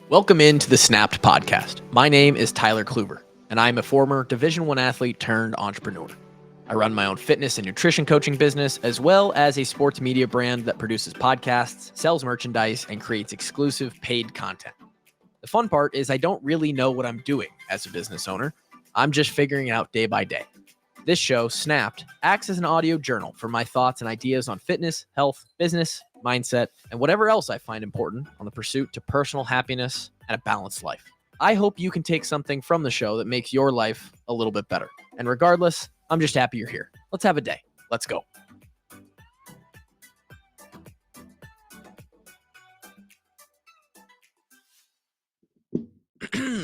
Welcome into the Snapped podcast. My name is Tyler Kluber, and I'm a former Division I athlete turned entrepreneur. I run my own fitness and nutrition coaching business, as well as a sports media brand that produces podcasts, sells merchandise, and creates exclusive paid content. The fun part is I don't really know what I'm doing as a business owner. I'm just figuring it out day by day. This show, Snapped, acts as an audio journal for my thoughts and ideas on fitness, health, business, mindset, and whatever else I find important on the pursuit to personal happiness and a balanced life. I hope you can take something from the show that makes your life a little bit better. And regardless, I'm just happy you're here. Let's have a day. Let's go.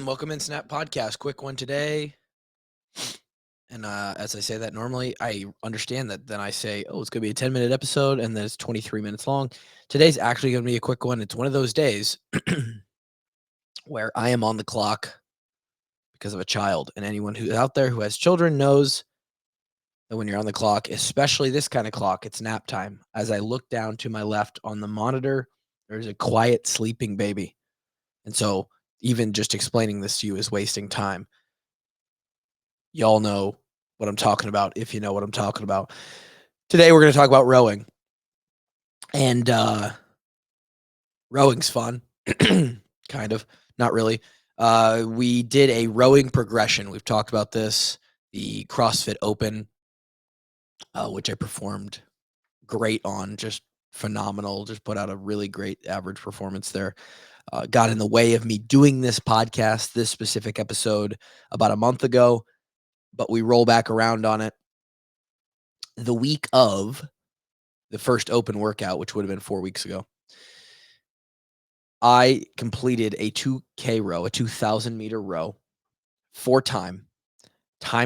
Welcome in Snap Podcast. Quick one today. And as I say that normally, I understand that then I say, oh, it's going to be a 10-minute episode, and then it's 23 minutes long. Today's actually going to be a quick one. It's one of those days where I am on the clock because of a child. And anyone who's out there who has children knows that when you're on the clock, especially this kind of clock, it's nap time. As I look down to my left on the monitor, there's a quiet sleeping baby. And so even just explaining this to you is wasting time. Y'all know what I'm talking about if you know what I'm talking about. Today we're going to talk about rowing. And rowing's fun. Kind of. Not really. We did a rowing progression. We've talked about this. The CrossFit Open, which I performed great on. Just phenomenal. Just put out a really great average performance there. Got in the way of me doing this podcast, this specific episode, about a month ago. But we roll back around on it the week of the first open workout, which would have been 4 weeks ago. I completed a 2K row, a 2,000-meter row, 4-time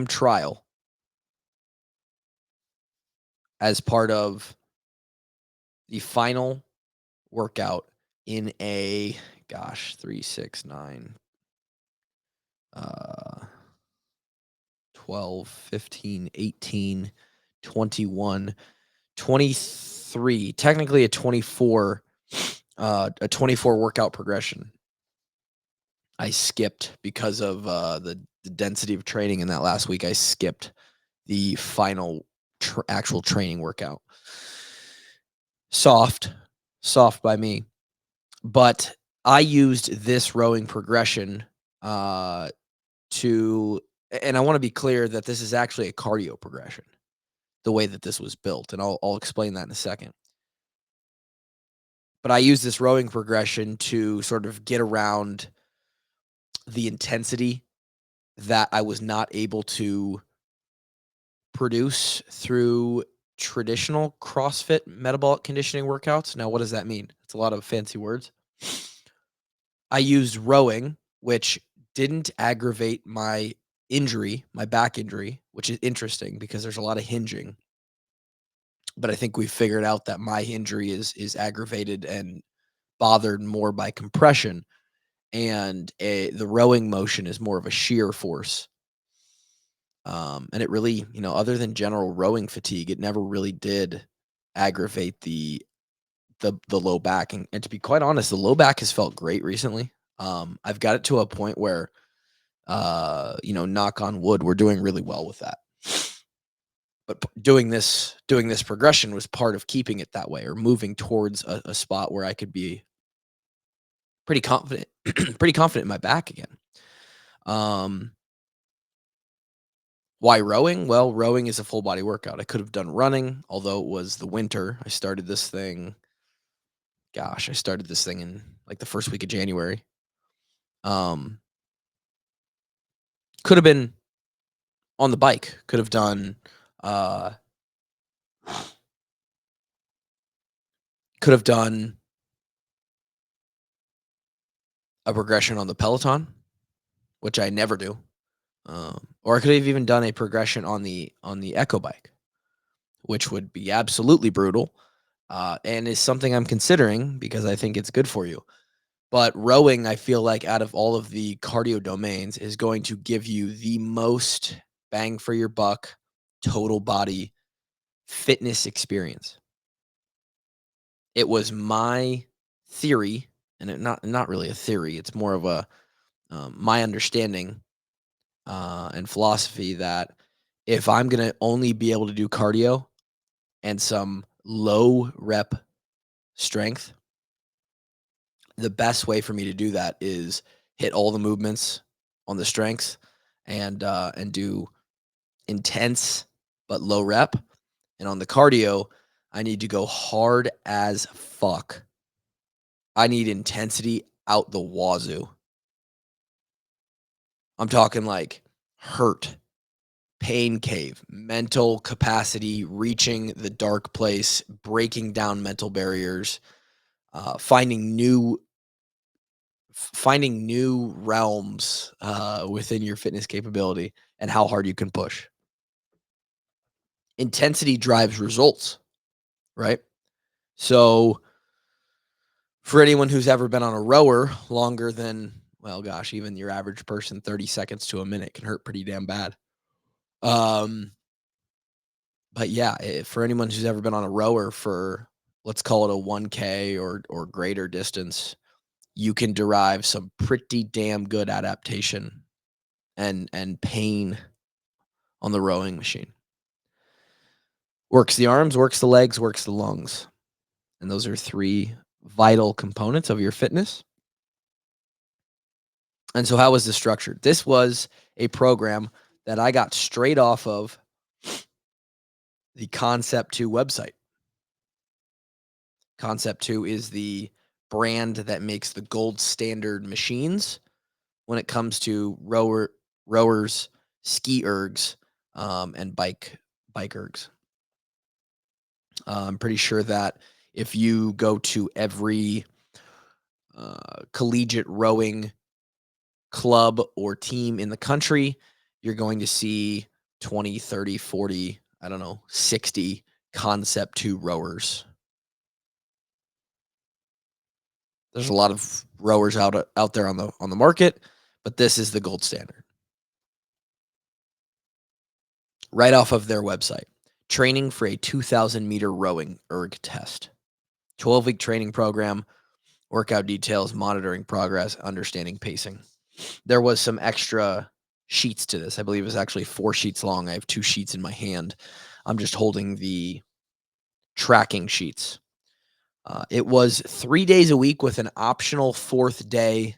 trial as part of the final workout in a, 3, 6, 9, 12, 15, 18, 21, 23, technically a 24 workout progression. I skipped because of the density of training in that last week. I skipped the final actual training workout. Soft by me. But I used this rowing progression to, and I want to be clear that this is actually a cardio progression, the way that this was built. And I'll explain that in a second. But I use this rowing progression to sort of get around the intensity that I was not able to produce through traditional CrossFit metabolic conditioning workouts. Now, what does that mean? It's a lot of fancy words. I used rowing, which didn't aggravate my injury, my back injury, which is interesting because there's a lot of hinging. But I think we figured out that my injury is aggravated and bothered more by compression, and the rowing motion is more of a shear force. And it really, other than general rowing fatigue, it never really did aggravate the low back. And to be quite honest, the low back has felt great recently. I've got it to a point where, knock on wood, we're doing really well with that. But doing this progression was part of keeping it that way, or moving towards a spot where I could be pretty confident in my back again. Why rowing? Well, rowing is a full body workout. I could have done running, although it was the winter. I started this thing in like the first week of January. Could have been on the bike. Could have done a progression on the Peloton, which I never do. Or I could have even done a progression on the Echo bike, which would be absolutely brutal, and is something I'm considering because I think it's good for you. But rowing, I feel like out of all of the cardio domains, is going to give you the most bang for your buck, total body fitness experience. It was my theory and not really a theory. It's more of a my understanding and philosophy that if I'm gonna only be able to do cardio and some low rep strength, the best way for me to do that is hit all the movements on the strengths and do intense but low rep. And on the cardio, I need to go hard as fuck. I need intensity out the wazoo. I'm talking like hurt, pain cave, mental capacity, reaching the dark place, breaking down mental barriers, finding new realms within your fitness capability and how hard you can push. Intensity drives results, right? So for anyone who's ever been on a rower longer than, well, gosh, even your average person, 30 seconds to a minute can hurt pretty damn bad. Um, but yeah, for anyone who's ever been on a rower for, let's call it a 1K or greater distance, you can derive some pretty damn good adaptation and pain on the rowing machine. Works the arms, works the legs, works the lungs. And those are three vital components of your fitness. And so, how was this structured? This was a program that I got straight off of the Concept 2 website. Concept 2 is the brand that makes the gold standard machines when it comes to rowers, ski ergs, and bike ergs. I'm pretty sure that if you go to every collegiate rowing club or team in the country, you're going to see 20, 30, 40, I don't know, 60 Concept 2 rowers. There's a lot of rowers out there on the market, but this is the gold standard. Right off of their website. Training for a 2,000-meter rowing erg test. 12-week training program, workout details, monitoring progress, understanding pacing. There was some extra sheets to this. I believe it was actually 4 sheets long. I have 2 sheets in my hand. I'm just holding the tracking sheets. It was 3 days a week with an optional 4th day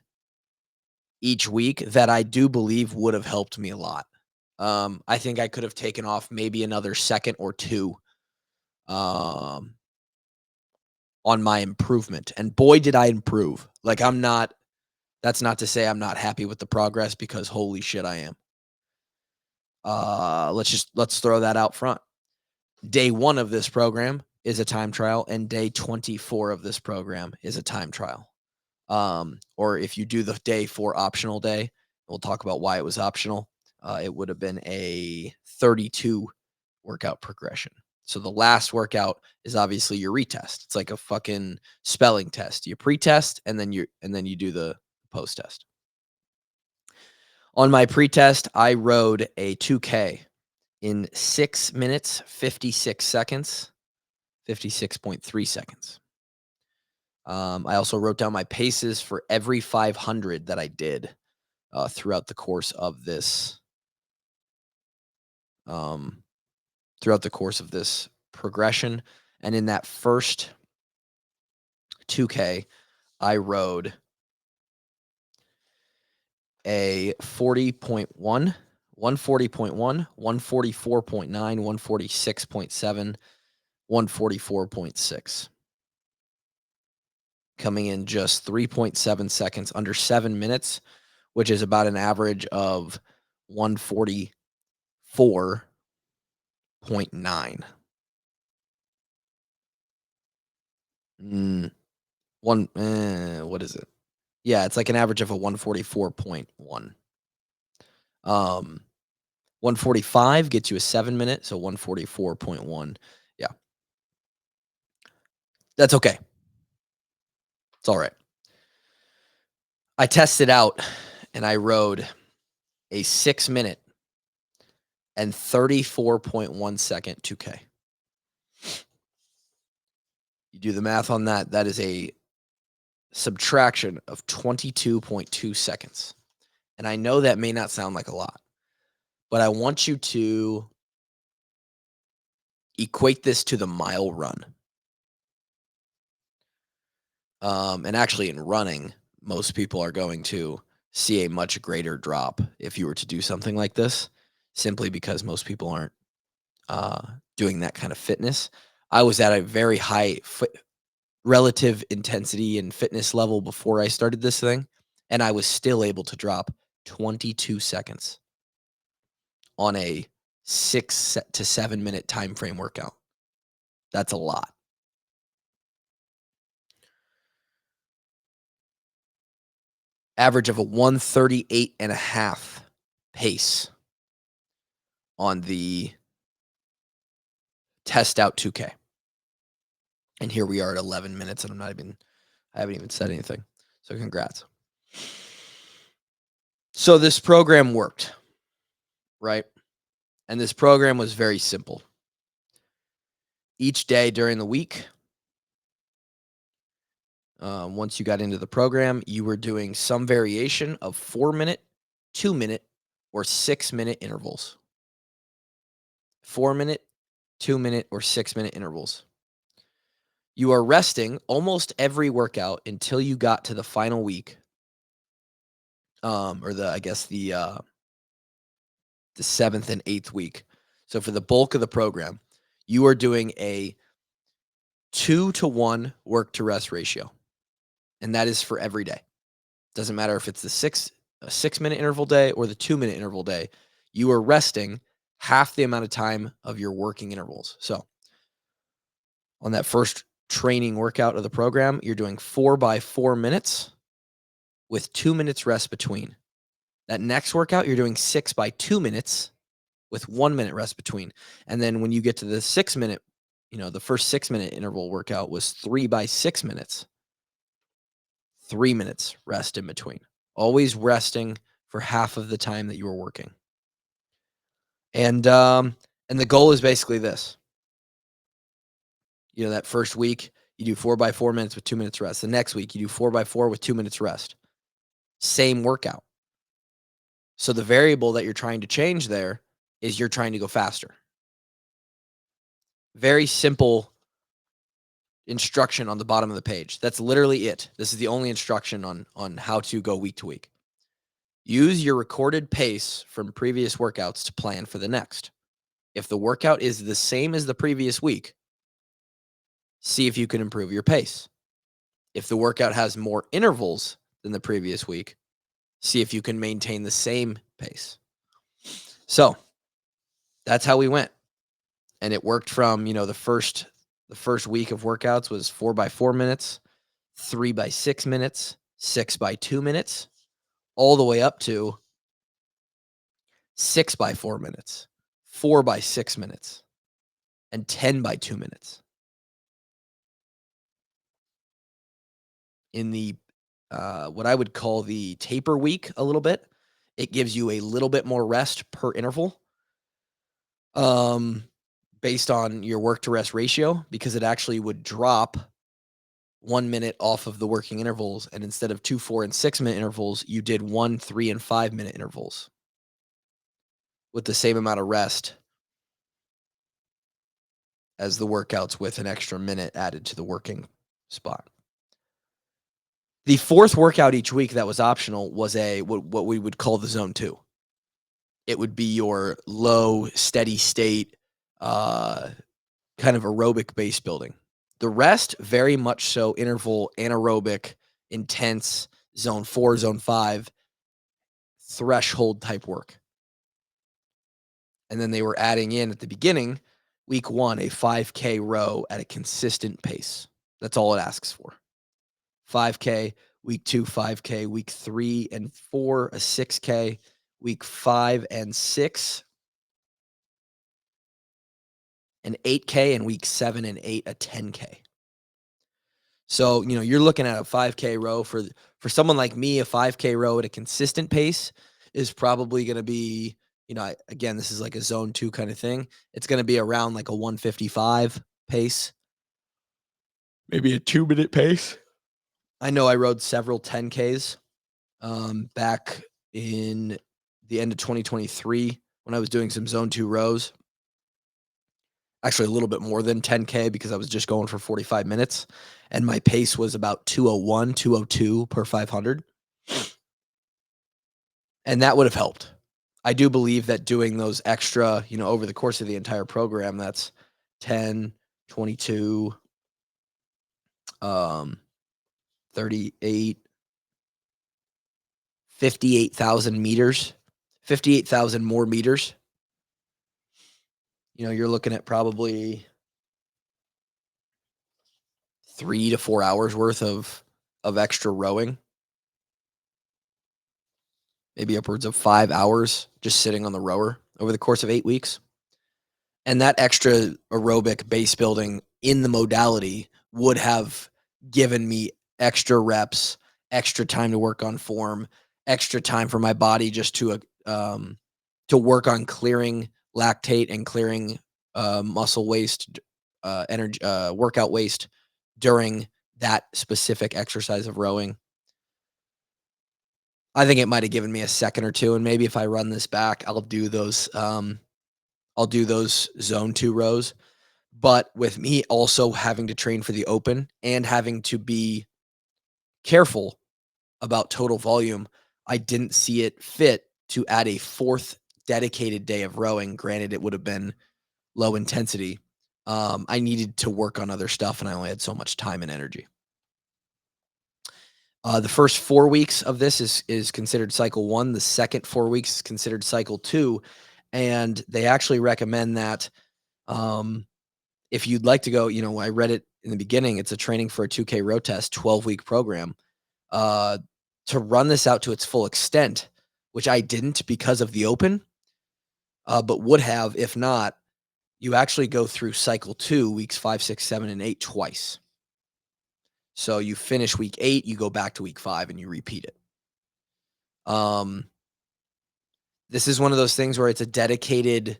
each week that I do believe would have helped me a lot. I think I could have taken off maybe another second or 2 um, on my improvement. And boy, did I improve. Like, that's not to say I'm not happy with the progress, because holy shit, I am. Let's throw that out front. Day 1 of this program is a time trial, and day 24 of this program is a time trial. Or if you do the day 4 optional day, we'll talk about why it was optional. It would have been a 32 workout progression. So the last workout is obviously your retest. It's like a fucking spelling test. You pre-test and then you do the post-test. On my pre-test, I rode a 2K in 6 minutes, 56 seconds, 56.3 seconds. I also wrote down my paces for every 500 that I did throughout the course of this progression. And in that first 2K, I rode a 40.1, 140.1, 144.9, 146.7, 144.6. Coming in just 3.7 seconds, under 7 minutes, which is about an average of 144.9. What is it? Yeah, it's like an average of a 144.1. 145 gets you a 7 minute, so 144.1. Yeah. That's okay. It's all right. I tested out and I rode a 6 minute and 34.1 second 2K. You do the math on that. That is a subtraction of 22.2 seconds. And I know that may not sound like a lot, but I want you to equate this to the mile run. And actually, in running, most people are going to see a much greater drop if you were to do something like this, simply because most people aren't uh, doing that kind of fitness. I was at a very high relative intensity and fitness level before I started this thing, and I was still able to drop 22 seconds on a 6 to 7 minute time frame workout. That's a lot. Average of a 138 and a half pace on the test out 2K. And here we are at 11 minutes and I haven't even said anything. So congrats. So this program worked, right? And this program was very simple. Each day during the week, once you got into the program, you were doing some variation of 4-minute, 2-minute, or 6-minute intervals. 4-minute, 2-minute, or 6-minute intervals. You are resting almost every workout until you got to the final week, or the 7th and 8th week. So for the bulk of the program, you are doing a 2-to-1 work to rest ratio, and that is for every day. Doesn't matter if it's a 6-minute interval day or the 2-minute interval day. You are resting half the amount of time of your working intervals. So on that first training workout of the program, you're doing 4 by 4 minutes with 2 minutes rest between. That next workout, you're doing 6 by 2 minutes with 1 minute rest between. And then when you get to the 6-minute, the first 6-minute interval workout was 3 by 6 minutes, 3 minutes rest in between. Always resting for half of the time that you were working. And the goal is basically this. That first week, you do 4 by 4 minutes with 2 minutes rest. The next week, you do 4 by 4 with 2 minutes rest. Same workout. So the variable that you're trying to change there is you're trying to go faster. Very simple instruction on the bottom of the page. That's literally it. This is the only instruction on how to go week to week. Use your recorded pace from previous workouts to plan for the next. If the workout is the same as the previous week, see if you can improve your pace. If the workout has more intervals than the previous week, see if you can maintain the same pace. So that's how we went. And it worked from, the first week of workouts was 4 by 4 minutes, 3 by 6 minutes, 6 by 2 minutes, all the way up to 6 by 4 minutes, 4 by 6 minutes, and 10 by 2 minutes. In the what I would call the taper week a little bit, it gives you a little bit more rest per interval, based on your work to rest ratio, because it actually would drop 1 minute off of the working intervals. And instead of 2, 4, and 6-minute intervals, you did 1, 3, and 5-minute intervals with the same amount of rest as the workouts with an extra minute added to the working spot. The fourth workout each week that was optional was what we would call the zone 2. It would be your low, steady state, kind of aerobic base building. The rest, very much so interval, anaerobic, intense, zone 4, zone 5, threshold type work. And then they were adding in at the beginning, week 1, a 5K row at a consistent pace. That's all it asks for. 5K, week 2, 5K, week 3 and 4, a 6K, week 5 and 6, an 8K, and week 7 and 8, a 10K. So, you're looking at a 5K row for someone like me. A 5K row at a consistent pace is probably going to be, again, this is like a zone 2 kind of thing. It's going to be around like a 155 pace, maybe a 2-minute pace. I know I rode several 10Ks back in the end of 2023 when I was doing some zone 2 rows. Actually, a little bit more than 10K because I was just going for 45 minutes, and my pace was about 201, 202 per 500, and that would have helped. I do believe that doing those extra, over the course of the entire program, that's 10, 22, um, 38, 58,000 meters, 58,000 more meters. You're looking at probably 3 to 4 hours worth of extra rowing, maybe upwards of 5 hours just sitting on the rower over the course of 8 weeks. And that extra aerobic base building in the modality would have given me extra reps, extra time to work on form, extra time for my body just to work on clearing lactate and clearing muscle waste, energy, workout waste during that specific exercise of rowing. I think it might have given me a second or two, and maybe if I run this back, I'll do those zone 2 rows. But with me also having to train for the open and having to be careful about total volume, I didn't see it fit to add a fourth dedicated day of rowing. Granted, it would have been low intensity. I needed to work on other stuff, and I only had so much time and energy. The first 4 weeks of this is considered cycle one. The second 4 weeks is considered cycle two, and they actually recommend that um, if you'd like to go, I read it in the beginning. It's a training for a 2K row test, 12-week program. Uh, to run this out to its full extent, which I didn't because of the open, but would have if not. You actually go through cycle two, weeks 5, 6, 7, and 8 twice. So you finish week 8, you go back to week 5, and you repeat it. Um, this is one of those things where it is a dedicated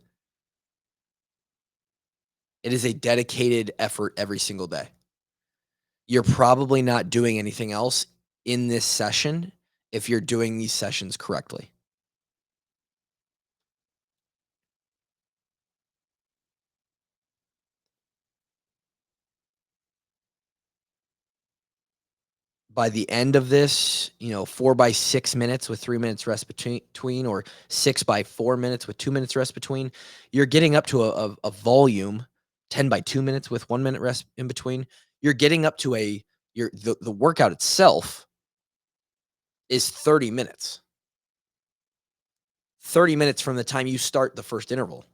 effort every single day. You're probably not doing anything else in this session if you're doing these sessions correctly. By the end of this, 4 by 6 minutes with 3 minutes rest between, or 6 by 4 minutes with 2 minutes rest between, you're getting up to a volume, 10 by 2 minutes with 1 minute rest in between. You're getting up to the workout itself is 30 minutes. 30 minutes from the time you start the first interval.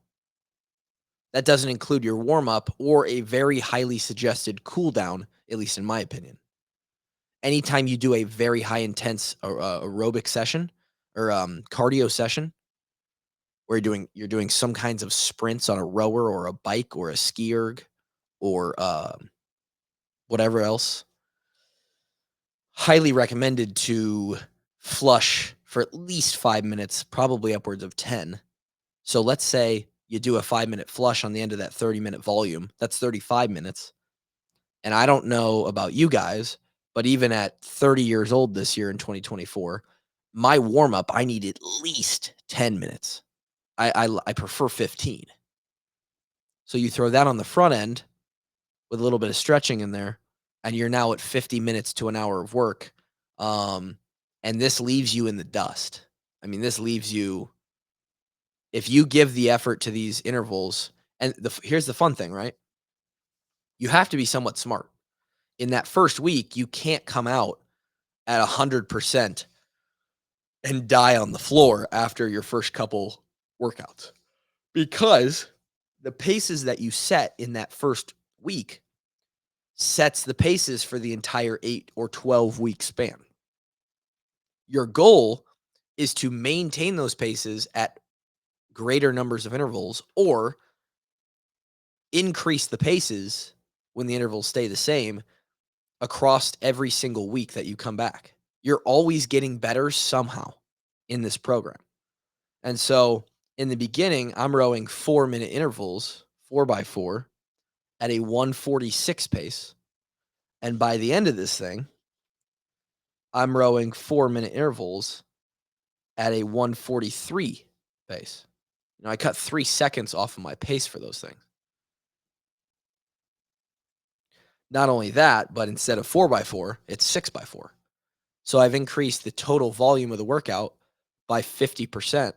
That doesn't include your warm up or a very highly suggested cool down, at least in my opinion. Anytime you do a very high intense aerobic session or cardio session where you're doing some kinds of sprints on a rower or a bike or a ski erg or whatever else, highly recommended to flush for at least 5 minutes, probably upwards of 10. So let's say you do a 5 minute flush on the end of that 30-minute volume. That's 35 minutes. And I don't know about you guys, but even at 30 years old this year in 2024, my warm up, I need at least 10 minutes. I prefer 15. So you throw that on the front end with a little bit of stretching in there, and you're now at 50 minutes to an hour of work. Um, and this leaves you in the dust. I mean, this leaves you, if you give the effort to these intervals, and here's the fun thing, right? You have to be somewhat smart. In that first week, you can't come out at 100% and die on the floor after your first couple workouts because the paces that you set in that first week sets the paces for the entire 8 or 12-week span. Your goal is to maintain those paces at greater numbers of intervals or increase the paces when the intervals stay the same across every single week that you come back. You're always getting better somehow in this program. And so in the beginning, I'm rowing 4-minute intervals, 4 by 4 at a 146 pace. And by the end of this thing, I'm rowing 4-minute intervals at a 1:43 pace. I cut 3 seconds off of my pace for those things. Not only that, but instead of 4 by 4, it's 6 by 4. So I've increased the total volume of the workout by 50%,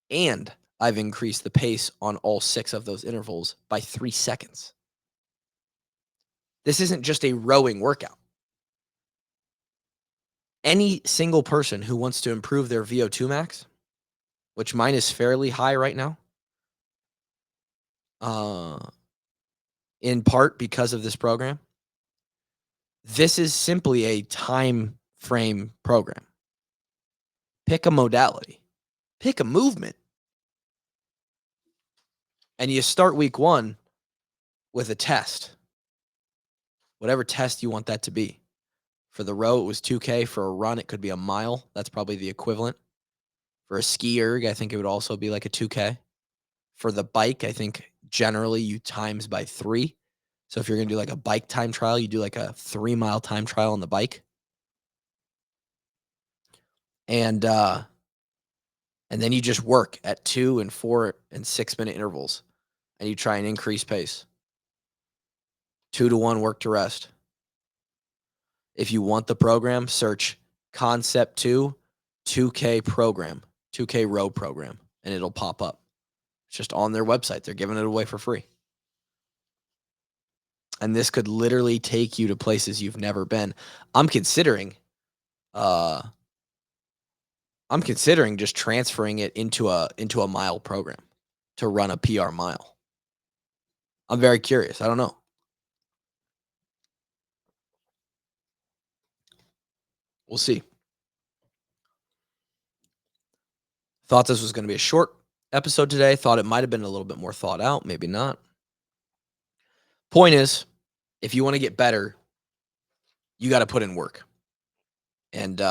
and I've increased the pace on all 6 of those intervals by 3 seconds. This isn't just a rowing workout. Any single person who wants to improve their VO2 max, which mine is fairly high right now, uh, in part because of this program, this is simply a time frame program. Pick a modality, pick a movement, and you start week 1 with a test, whatever test you want that to be. For the row, it was 2K. For a run, it could be a mile. That's probably the equivalent. For a ski erg, I think it would also be like a 2K. For the bike, I think generally you times by 3. So if you're going to do like a bike time trial, you do like a 3-mile time trial on the bike. And then you just work at 2 and 4 and 6-minute intervals, and you try and increase pace. 2-to-1 work to rest. If you want the program, search Concept 2 2K program, 2K row program, and it'll pop up. It's just on their website. They're giving it away for free. And this could literally take you to places you've never been. I'm considering just transferring it into a mile program to run a PR mile. I'm very curious. I don't know. We'll see. Thought this was going to be a short episode today. Thought it might have been a little bit more thought out. Maybe not. Point is, if you want to get better, you got to put in work. And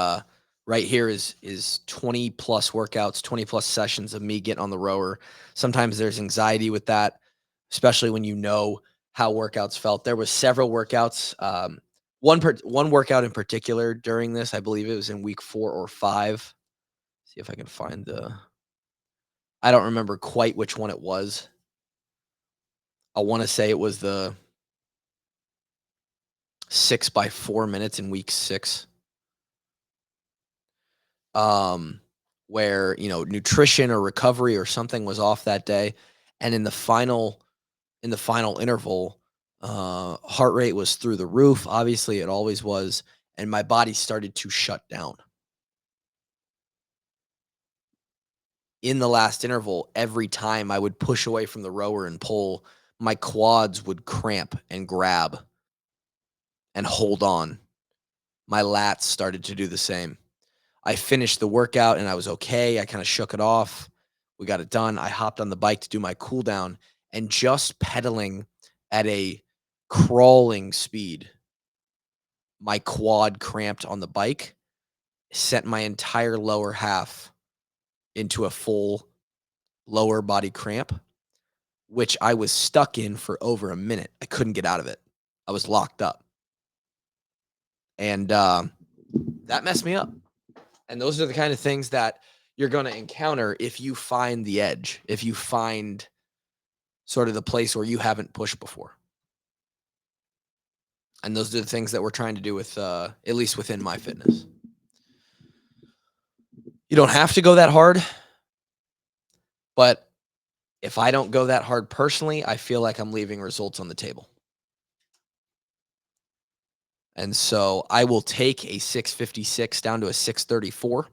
right here is 20 plus workouts, 20 plus sessions of me getting on the rower. Sometimes there's anxiety with that, especially when you know how workouts felt. There was several workouts. One workout in particular during this, I believe it was in week 4 or 5. See if I can find I don't remember quite which one it was. I want to say it was the 6 by 4 minutes in week 6. Where, nutrition or recovery or something was off that day. And in the final interval, heart rate was through the roof. Obviously it always was. And my body started to shut down. In the last interval, every time I would push away from the rower and pull, my quads would cramp and grab and hold on. My lats started to do the same. I finished the workout and I was okay. I kind of shook it off. We got it done. I hopped on the bike to do my cool down, and just pedaling at a crawling speed, my quad cramped on the bike, sent my entire lower half into a full lower body cramp, which I was stuck in for over a minute. I couldn't get out of it. I was locked up. And that messed me up. And those are the kind of things that you're going to encounter if you find the edge, if you find sort of the place where you haven't pushed before. And those are the things that we're trying to do with, at least within my fitness. You don't have to go that hard, but if I don't go that hard personally, I feel like I'm leaving results on the table. And so I will take a 656 down to a 634.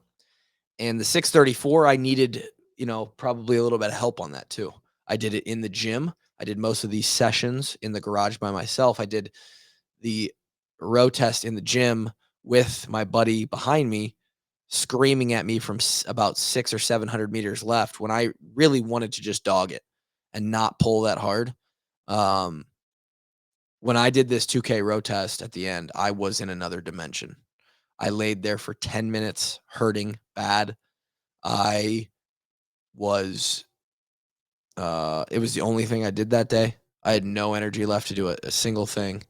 And the 634, I needed, probably a little bit of help on that too. I did it in the gym. I did most of these sessions in the garage by myself. I did the row test in the gym with my buddy behind me, screaming at me from about 600 or 700 meters left when I really wanted to just dog it and not pull that hard. When I did this 2K row test at the end, I was in another dimension. I laid there for 10 minutes, hurting bad. It was the only thing I did that day. I had no energy left to do a single thing.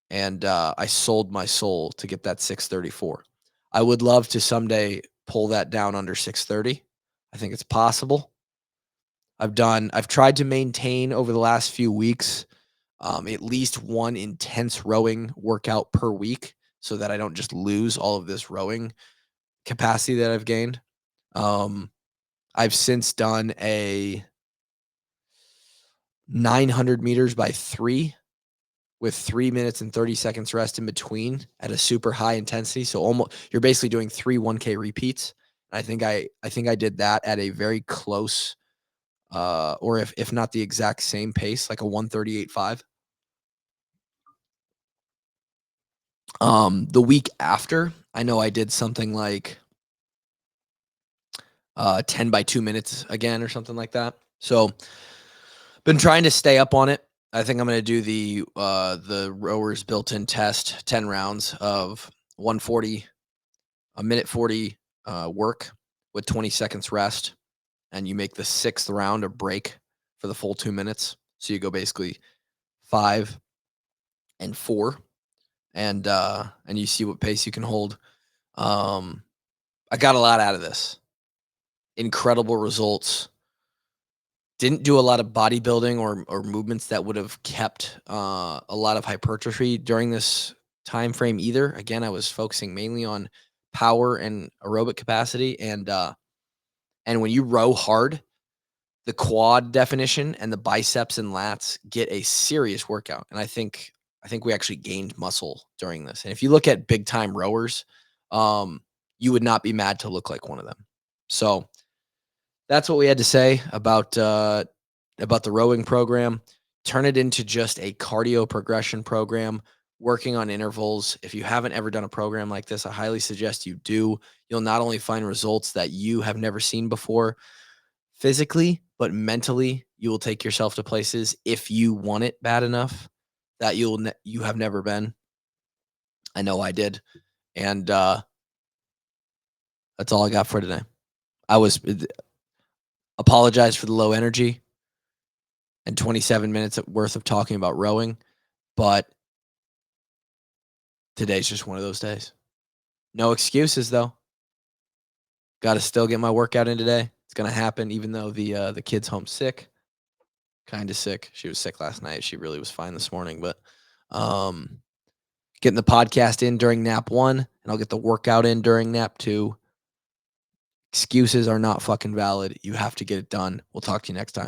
And I sold my soul to get that 634. I would love to someday pull that down under 6:30. I think it's possible. I've tried to maintain over the last few weeks, at least one intense rowing workout per week so that I don't just lose all of this rowing capacity that I've gained. Um, I've since done a 900 meters by 3 with 3 minutes and 30 seconds rest in between at a super high intensity. So almost you're basically doing 3 1K repeats. I think I did that at a very close or if not the exact same pace, like a 138.5. The week after, I know I did something like 10 by 2 minutes again or something like that. So, been trying to stay up on it. I think I'm going to do the rowers built-in test, 10 rounds of 140, a minute 40 work with 20 seconds rest, and you make the 6th round a break for the full 2 minutes. So you go basically 5 and 4, and you see what pace you can hold. Um, I got a lot out of this. Incredible results. Didn't do a lot of bodybuilding or movements that would have kept a lot of hypertrophy during this time frame either. Again, I was focusing mainly on power and aerobic capacity, and when you row hard, the quad definition and the biceps and lats get a serious workout. And I think we actually gained muscle during this. And if you look at big time rowers, um, you would not be mad to look like one of them. So that's what we had to say about the rowing program. Turn it into just a cardio progression program, working on intervals. If you haven't ever done a program like this, I highly suggest you do. You'll not only find results that you have never seen before physically, but mentally, you will take yourself to places if you want it bad enough that you have never been. I know I did, and that's all I got for today. I was apologize for the low energy and 27 minutes worth of talking about rowing, but today's just one of those days. No excuses though. Got to still get my workout in today. It's gonna happen, even though the kid's home sick, kind of sick. She was sick last night. She really was fine this morning, but um, getting the podcast in during nap 1, and I'll get the workout in during nap 2. Excuses are not fucking valid. You have to get it done. We'll talk to you next time.